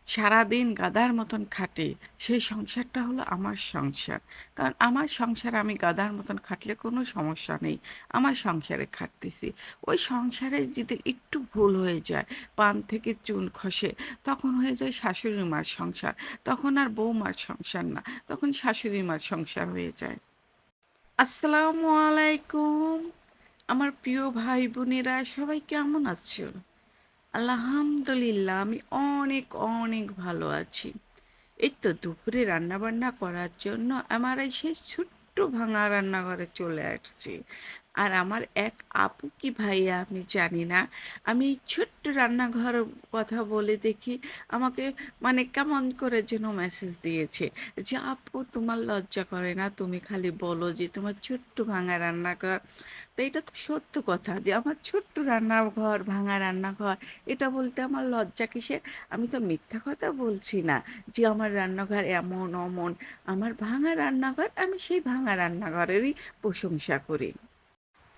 সারাদিন গাধার মতন খাটে, সেই সংসারটা হলো আমার সংসার। কারণ আমার সংসারে আমি গাধার মতন খাটলে কোনো সমস্যা নেই। আমার সংসারে খাটতেছি। ওই সংসারে যদি একটু ভুল হয়ে যায়, পান থেকে চুন খসে, তখন হয়ে যায় শাশুড়ি মার সংসার। তখন আর বউমার সংসার না, তখন শাশুড়ি মার সংসার হয়ে যায়। আসসালামু আলাইকুম। আমার প্রিয় ভাই বোনেরা সবাই কেমন আছো? আলহামদুলিল্লাহ আমি অনেক অনেক ভালো আছি। এই তো দুপুরে রান্নাবান্না করার জন্য আমার এই সেই ছোট্ট ভাঙা রান্নাঘরে চলে আসছি। আর আমার এক আপু কি ভাইয়া আমি জানি না। আমি এই ছোট্ট রান্নাঘর কথা বলে দেখি আমাকে মানে কেমন করে যেন মেসেজ দিয়েছে যে, "আপু তোমার লজ্জা করে না? তুমি খালি বলো যে তোমার ছোট্ট ভাঙা রান্নাঘর।" তো এটা তো সত্য কথা যে আমার ছোট্ট রান্নাঘর, ভাঙা রান্নাঘর এটা বলতে আমার লজ্জা কিসের? আমি তো মিথ্যা কথা বলছি না। যে আমার রান্নাঘর এমন অমন। আমার ভাঙা রান্নাঘর, আমি সেই ভাঙা রান্নাঘরেরই প্রশংসা করি।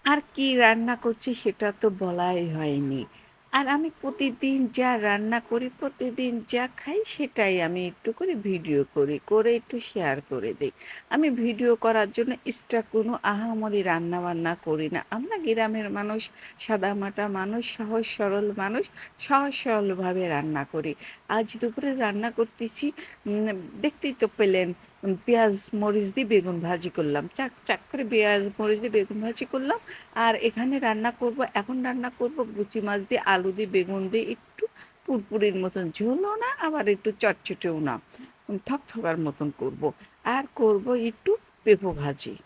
আর কি রান্না করছি সেটা তো বলাই হয়নি। আর আমি প্রতিদিন যা রান্না করি, প্রতিদিন যা খাই সেটাই আমি একটু করে ভিডিও করি। করে একটু শেয়ার করে দেই। আমি ভিডিও করার জন্য এক্সট্রা কোনো আহামরি রান্নাবান্না করি না। আমরা গ্রামের মানুষ, সাদামাটা মানুষ, সহজ সরল মানুষ, সহজ সরলভাবে রান্না করি। আজ দুপুরে রান্না করতেছি দেখতেই তো পেলেন পেঁয়াজ মরিচ দিয়ে বেগুন ভাজি করলাম। চাক, চাক করে পেঁয়াজ মরিচ দিয়ে বেগুন ভাজি করলাম। আর এখানে এখন রান্না করব গুচি মাছ দিয়ে, আলু দিয়ে, বেগুন দিয়ে একটু পুরপুরির মতন ঝোলও না, আবার একটু চটচটেও না। থকথকার মতন করব। আর করব একটু পেঁপো ভাজি।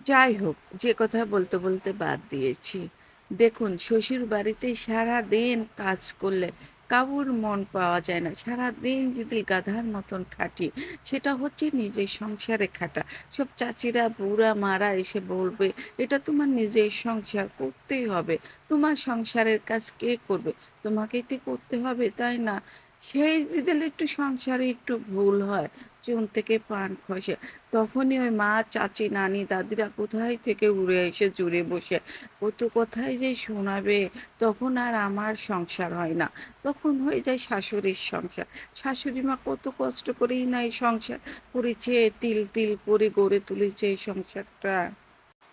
যাই হোক, যে কথা বলতে বলতে বাদ দিয়েছি। দেখুন শ্বশুর বাড়িতে সারাদিন কাজ করলে কারুর মন পাওয়া যায় না। সারাদিন যদি গাধার মতন খাটি, সেটা হচ্ছে নিজের সংসারে খাটা। সব চাচিরা, বুড়া, মারা এসে বলবে, "এটা তোমার নিজের সংসার, করতেই হবে। তোমার সংসারের কাজ কে করবে? তোমাকেই তো করতে হবে, তাই না?" সেই যদি একটু সংসারে একটু ভুল হয়, চুন থেকে পান খসে, তখনই ওই মা, চাচি, নানি, দাদিরা কোথায় থেকে উড়ে এসে জুড়ে বসে কত কথাই যে শোনাবে। তখন আর আমার সংসার হয় না, তখন হয়ে যায় শাশুড়ির সংসার। শাশুড়ি মা কত কষ্ট করেই না এই সংসার করেছে, তিল তিল করে গড়ে তুলেছে এই সংসারটা।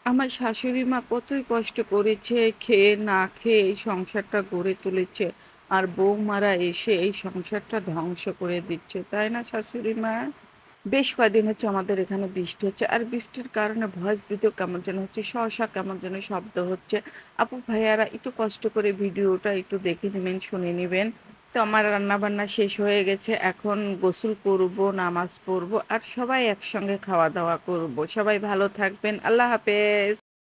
আমার শাশুড়ি মা কতই কষ্ট করেছে, খেয়ে না খেয়ে এই সংসারটা গড়ে তুলেছে। আর বৌমারা এসে এই সংসারটা ধ্বংস করে দিচ্ছে, তাই না শাশুড়ি মা? বেশ কয়েকদিন হচ্ছে আমাদের এখানে বৃষ্টি হচ্ছে। আর বৃষ্টির কারণে ভয়েস দিতেও কেমন যেন হচ্ছে, কেমন যেন শব্দ হচ্ছে। আপু ভাইয়ারা একটু কষ্ট করে ভিডিওটা একটু দেখে নিবেন, শুনে নিবেন। তো আমার রান্নাবান্না শেষ হয়ে গেছে। এখন গোসল করব, নামাজ পড়ব আর সবাই একসঙ্গে খাওয়া-দাওয়া করব। সবাই ভালো থাকবেন। আল্লাহ হাফেজ।